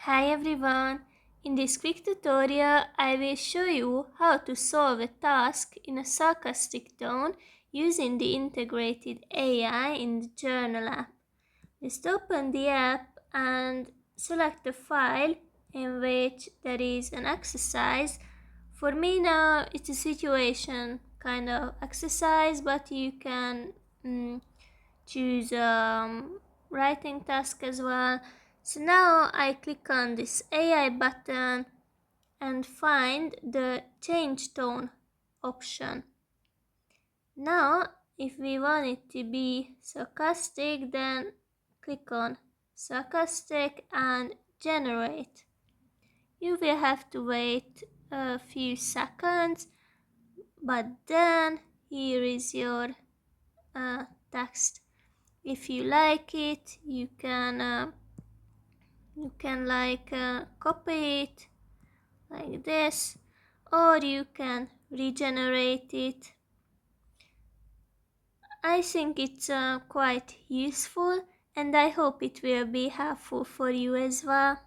Hi everyone! In this quick tutorial, I will show you how to solve a task in a sarcastic tone using the integrated AI in the Journal app. Just open the app and select a file in which there is an exercise. For me now, it's a situation kind of exercise, but you can choose writing task as well. So now I click on this AI button and find the change tone option. Now if we want it to be sarcastic, then click on sarcastic and generate. You will have to wait a few seconds, but then here is your text. If you like it, you can copy it like this, or you can regenerate it. I think it's quite useful, and I hope it will be helpful for you as well.